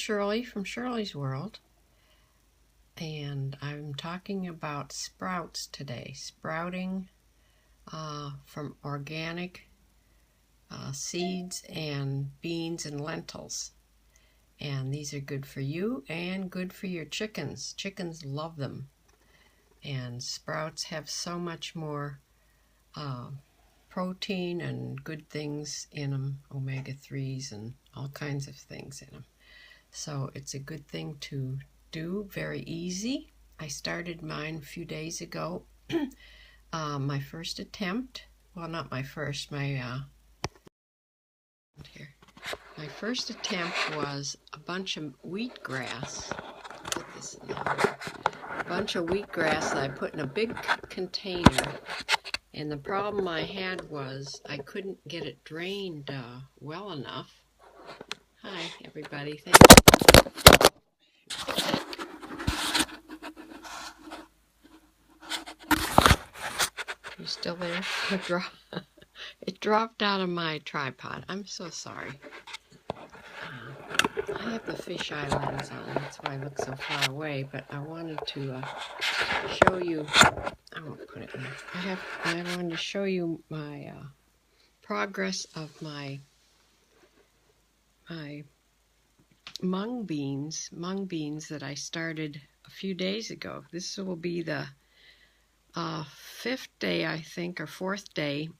Shirley from Shirley's World, and I'm talking about sprouts today. Sprouting from organic seeds and beans and lentils. And these are good for you and good for your chickens. Chickens love them. And sprouts have so much more protein and good things in them, omega-3s and all kinds of things in them. So it's a good thing to do, very easy. I started mine a few days ago. My first attempt, well, not my first, my first attempt was a bunch of wheatgrass. Put this in there. A bunch of wheatgrass that I put in a big container. And the problem I had was I couldn't get it drained well enough. Hi, everybody. Thank you. You still there? It dropped out of my tripod. I'm so sorry. I have the fisheye lens on. That's why I look so far away. But I wanted to show you. I won't put it in there. I wanted to show you my progress of my mung beans that I started a few days ago. This will be the fifth day, I think, or fourth day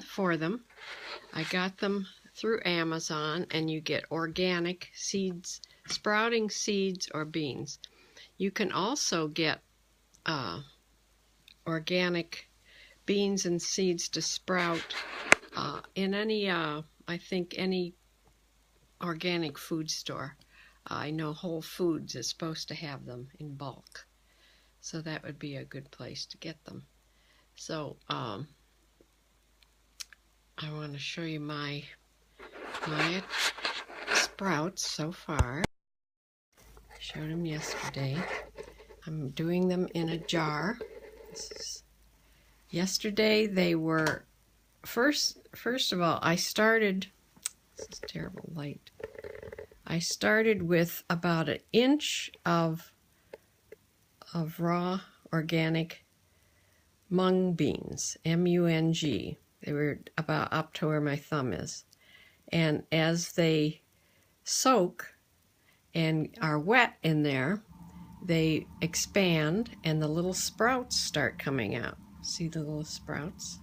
for them. I got them through Amazon, and you get organic seeds, sprouting seeds or beans. You can also get organic beans and seeds to sprout in any, I think, any organic food store. I know Whole Foods is supposed to have them in bulk, so that would be a good place to get them. So I want to show you my sprouts so far. I showed them yesterday. I'm doing them in a jar. Yesterday they were first of all, I started, this is terrible light. I started with about an inch of raw organic mung beans, M-U-N-G. They were about up to where my thumb is. And as they soak and are wet in there, they expand and the little sprouts start coming out. See the little sprouts?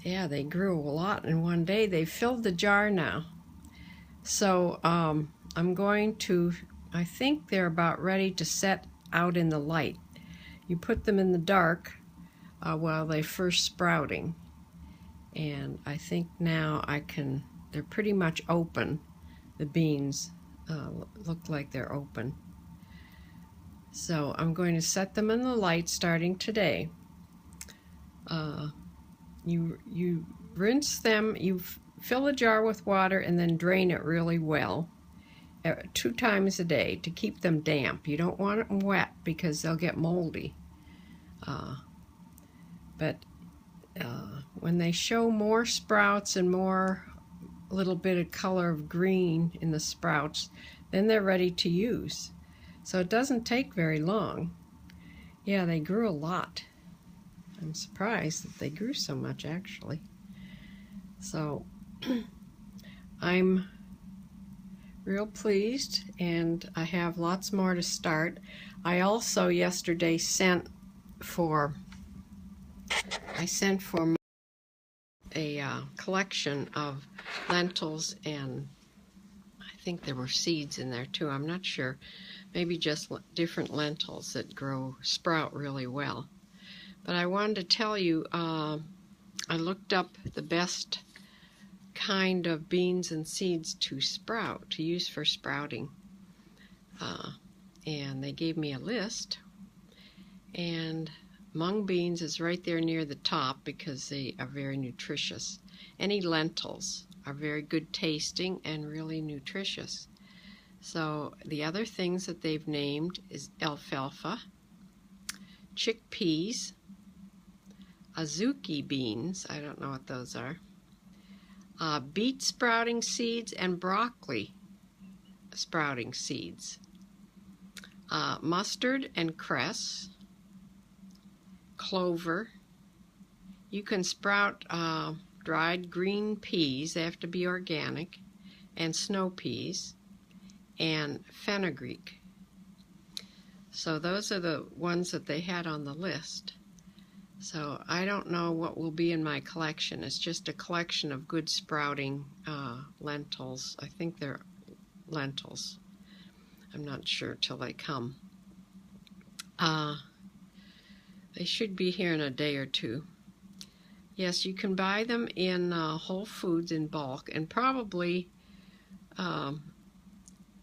Yeah, they grew a lot in one day. They filled the jar now. So I'm going to, I think they're about ready to set out in the light. You put them in the dark while they're first sprouting. And I think now they're pretty much open. The beans look like they're open. So I'm going to set them in the light starting today. You rinse them, you fill a jar with water and then drain it really well 2 times a day to keep them damp. You don't want them wet because they'll get moldy. But when they show more sprouts and more little bit of color of green in the sprouts, then they're ready to use. So it doesn't take very long. Yeah, they grew a lot. I'm surprised that they grew so much, actually. So I'm real pleased, and I have lots more to start. I also yesterday sent for a collection of lentils, and I think there were seeds in there too. I'm not sure. Maybe just different lentils that sprout really well. But I wanted to tell you, I looked up the best kind of beans and seeds to use for sprouting. And they gave me a list. And mung beans is right there near the top because they are very nutritious. Any lentils are very good tasting and really nutritious. So the other things that they've named is alfalfa, chickpeas, azuki beans, I don't know what those are, beet sprouting seeds and broccoli sprouting seeds, mustard and cress, clover. You can sprout dried green peas, they have to be organic, and snow peas, and fenugreek. So those are the ones that they had on the list. So I don't know what will be in my collection. It's just a collection of good sprouting lentils. I think they're lentils. I'm not sure till they come. They should be here in a day or two. Yes, you can buy them in Whole Foods in bulk, and probably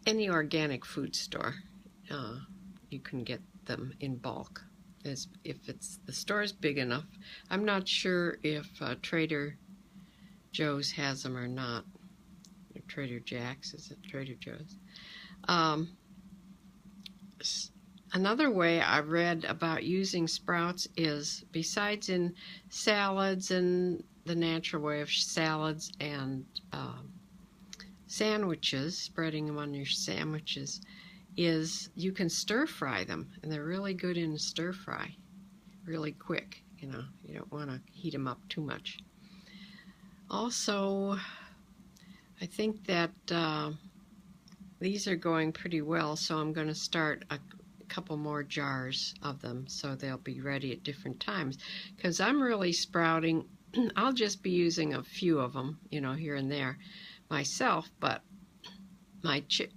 any organic food store. You can get them in bulk, as if the store is big enough. I'm not sure if Trader Joe's has them or not. Or Trader Jack's, is it Trader Joe's? Another way I read about using sprouts is, besides in salads and the natural way of salads and sandwiches, spreading them on your sandwiches, is you can stir fry them, and they're really good in stir fry, really quick. You know, you don't want to heat them up too much. Also, I think that these are going pretty well, so I'm going to start a couple more jars of them so they'll be ready at different times, because I'm really sprouting. I'll just be using a few of them, you know, here and there myself, but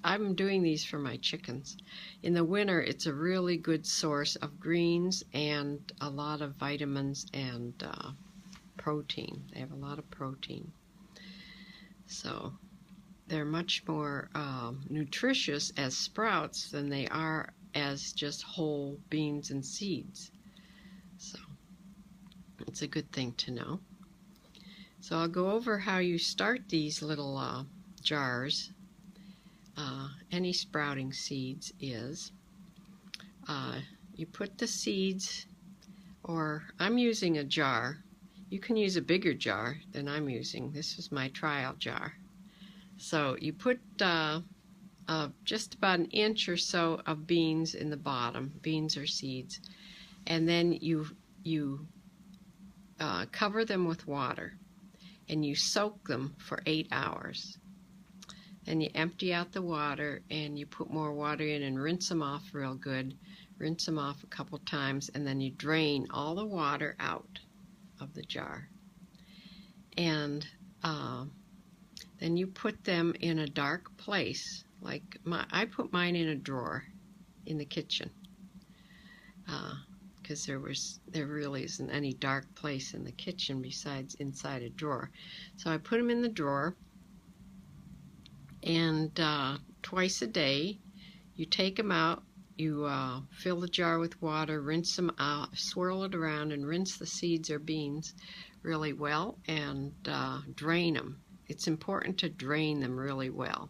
I'm doing these for my chickens. In the winter, it's a really good source of greens and a lot of vitamins and protein. They have a lot of protein. So they're much more nutritious as sprouts than they are as just whole beans and seeds. So it's a good thing to know. So I'll go over how you start these little jars. Any sprouting seeds is you put the seeds, or I'm using a jar. You can use a bigger jar than I'm using. This is my trial jar. So you put just about an inch or so of beans in the bottom, beans or seeds, and then you cover them with water, and you soak them for 8 hours. Then you empty out the water, and you put more water in and rinse them off real good. Rinse them off a couple times, and then you drain all the water out of the jar. And then you put them in a dark place. Like I put mine in a drawer in the kitchen, because there really isn't any dark place in the kitchen besides inside a drawer. So I put them in the drawer, and twice a day you take them out, you fill the jar with water, rinse them out, swirl it around, and rinse the seeds or beans really well, and drain them. It's important to drain them really well.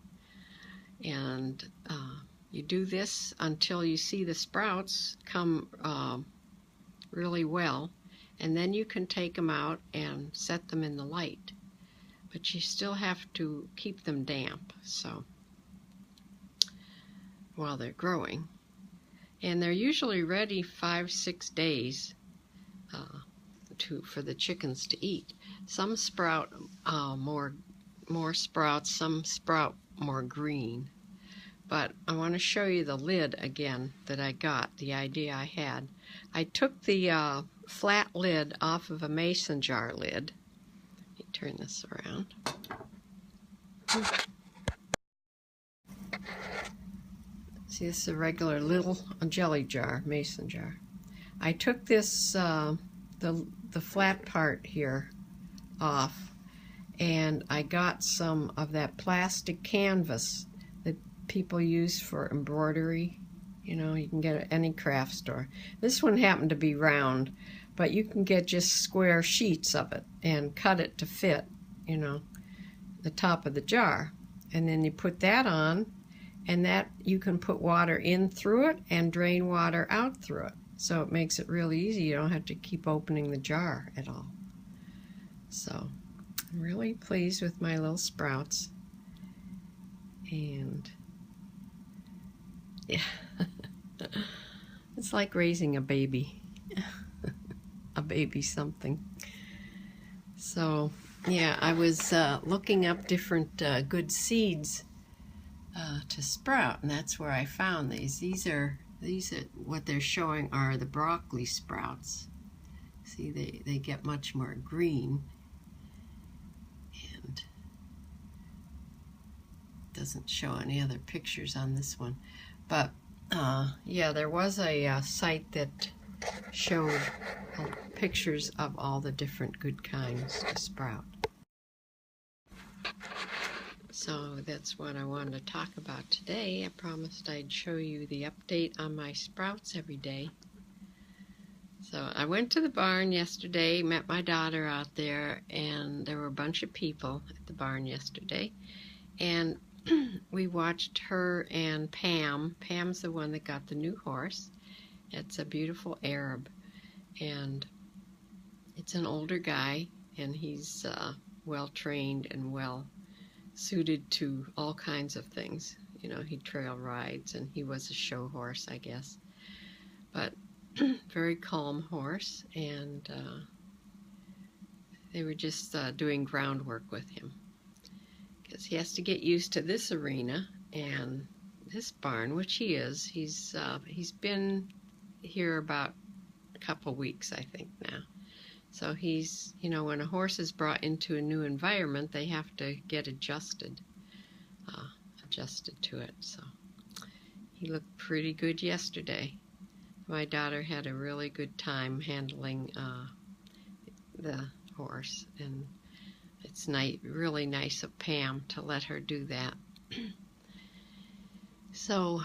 And you do this until you see the sprouts come really well, and then you can take them out and set them in the light. But you still have to keep them damp, so while they're growing. And they're usually ready 5-6 days for the chickens to eat. Some sprout more sprouts, some sprout more green. But I want to show you the lid again that I got, the idea I had. I took the flat lid off of a mason jar lid. Let me turn this around. See, this is a regular little jelly jar, mason jar. I took this, the flat part here off, and I got some of that plastic canvas that people use for embroidery. You know, you can get it at any craft store. This one happened to be round, but you can get just square sheets of it and cut it to fit, you know, the top of the jar. And then you put that on, and that you can put water in through it and drain water out through it. So it makes it really easy. You don't have to keep opening the jar at all. So I'm really pleased with my little sprouts. And yeah, it's like raising a baby. A baby something. So yeah, I was looking up different good seeds to sprout, and that's where I found these. These are what they're showing are the broccoli sprouts. See, they get much more green, and doesn't show any other pictures on this one. But yeah, there was a site that showed pictures of all the different good kinds to sprout. So that's what I wanted to talk about today. I promised I'd show you the update on my sprouts every day. So I went to the barn yesterday, met my daughter out there, and there were a bunch of people at the barn yesterday. And we watched her and Pam. Pam's the one that got the new horse. It's a beautiful Arab, and it's an older guy, and he's well trained and well suited to all kinds of things. You know, he trail rides, and he was a show horse, I guess. But very calm horse, and they were just doing groundwork with him, because he has to get used to this arena and this barn, which he is. He's been here about a couple weeks, I think, now. So he's, you know, when a horse is brought into a new environment, they have to get adjusted to it. So he looked pretty good yesterday. My daughter had a really good time handling the horse, and it's really nice of Pam to let her do that. So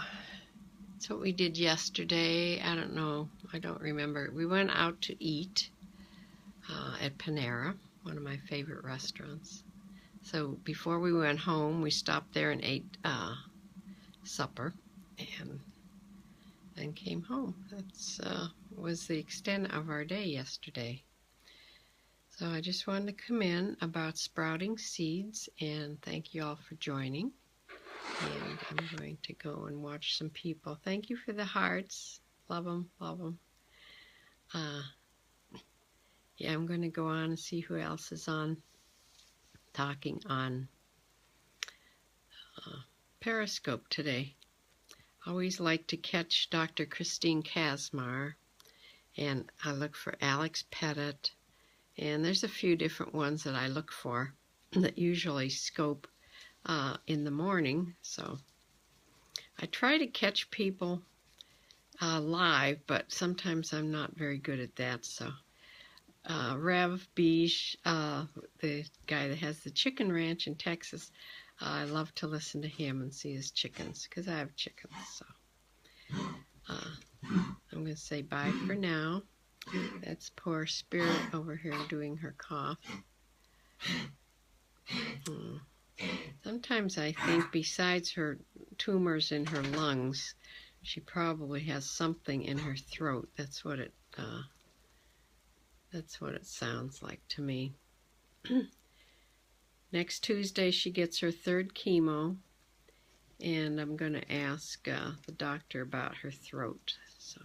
that's what we did yesterday. I don't remember. We went out to eat at Panera, one of my favorite restaurants. So before we went home, we stopped there and ate supper, and then came home. That was the extent of our day yesterday. So I just wanted to come in about sprouting seeds and thank you all for joining. And I'm going to go and watch some people. Thank you for the hearts. Love them, love them. Yeah, I'm going to go on and see who else is on, talking on Periscope today. Always like to catch Dr. Christine Kazmar, and I look for Alex Pettit, and there's a few different ones that I look for that usually scope in the morning. So I try to catch people live, but sometimes I'm not very good at that. So Rev Beach, the guy that has the chicken ranch in Texas, I love to listen to him and see his chickens, because I have chickens. So I'm going to say bye for now. That's poor Spirit over here doing her cough. Sometimes I think besides her tumors in her lungs, she probably has something in her throat. That's what it sounds like to me. Next Tuesday she gets her third chemo, and I'm going to ask the doctor about her throat. So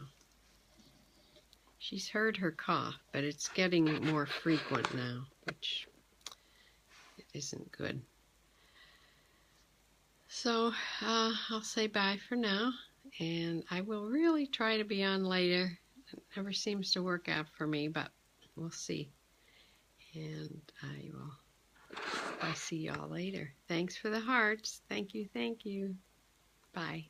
she's heard her cough, but it's getting more frequent now, which isn't good. So I'll say bye for now, and I will really try to be on later. It never seems to work out for me, but we'll see. And I'll see y'all later. Thanks for the hearts. Thank you, thank you. Bye.